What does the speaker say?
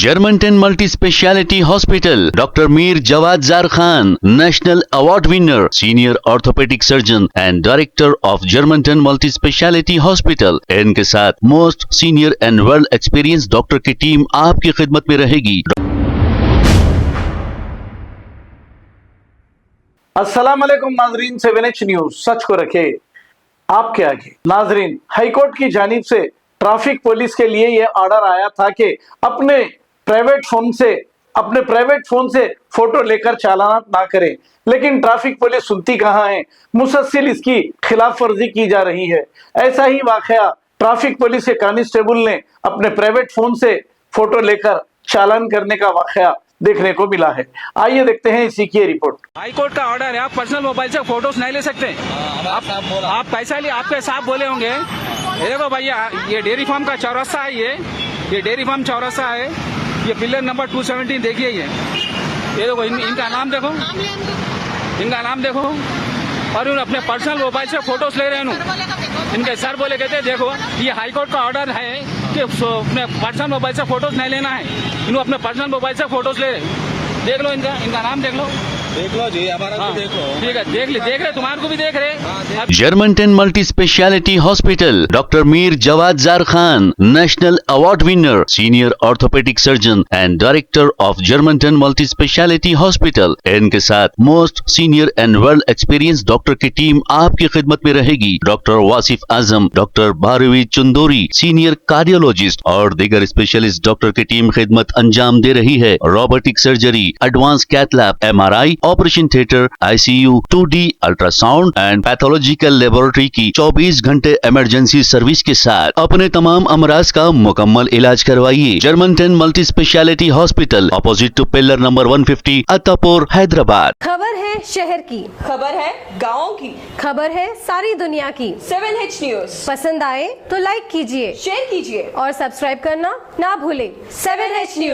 Germanton multi speciality hospital, doctor Mir Jawad jar Khan, national award winner, senior orthopaedic surgeon and director of Germanton multi speciality hospital. इनके साथ most senior and well experience doctor की team आपकी खिदमत में रहेगी। अस्सलाम वालेकुम नाजरीन, 7H न्यूज सच को रखे आपके आगे। नाजरीन, हाईकोर्ट की जानिब से ट्रैफिक पुलिस के लिए यह ऑर्डर आया था कि अपने प्राइवेट फोन से फोटो लेकर चालान ना करें, लेकिन ट्रैफिक पुलिस सुनती कहां है। मुसलसल इसकी खिलाफ वर्जी की जा रही है। ऐसा ही वाकया ट्रैफिक पुलिस के कांस्टेबल ने अपने प्राइवेट फोन से फोटो लेकर चालान करने का वाकया देखने को मिला है। आइए देखते हैं इसी की रिपोर्ट। हाईकोर्ट का ऑर्डर है, आप पर्सनल मोबाइल से फोटोज नहीं ले सकते। आप पैसा लिए, आपके साहब बोले होंगे। देखो भैया, ये डेयरी फार्म का चौरासा है, ये डेयरी फार्म चौरासा है। ये पिलर नंबर 217 देखिए। ये देखो, इनका नाम देखो, और उन अपने पर्सनल मोबाइल से फोटोज ले रहे हैं। इनके सर बोले कहते देखो, ये हाईकोर्ट का ऑर्डर है कि अपने पर्सनल मोबाइल से फोटोज नहीं लेना है। इन्होंने अपने पर्सनल मोबाइल से फोटोज ले रहे। देख लो, इनका नाम देख लो जी, हमारा भी देख लो। ठीक है, देख रहे तुम्हारे को भी देख रहे। Germanten multi speciality hospital, doctor Mir Jawad jar Khan, national award winner, senior orthopaedic surgeon and director of Germanton multi speciality hospital. इनके साथ most senior and well experience doctor की टीम आपकी खिदमत में रहेगी। Doctor Wasif Azam, doctor Bharvi Chandori, senior cardiologist और दीगर स्पेशलिस्ट डॉक्टर की टीम खिदमत अंजाम दे रही है। Robotic surgery, advance cath lab, MRI, operation theatre, ICU, 2D ultrasound and pathological laboratory की 24 घंटे इमरजेंसी सर्विस के साथ अपने तमाम अमराज का मुकम्मल इलाज करवाइए। Germanton multi speciality hospital, opposite to pillar number 150, Attapur, Hyderabad. खबर है शहर की, खबर है गाँव की, खबर है सारी दुनिया की। 7H न्यूज पसंद आए तो लाइक कीजिए, शेयर कीजिए और सब्सक्राइब करना ना भूलें। 7H news.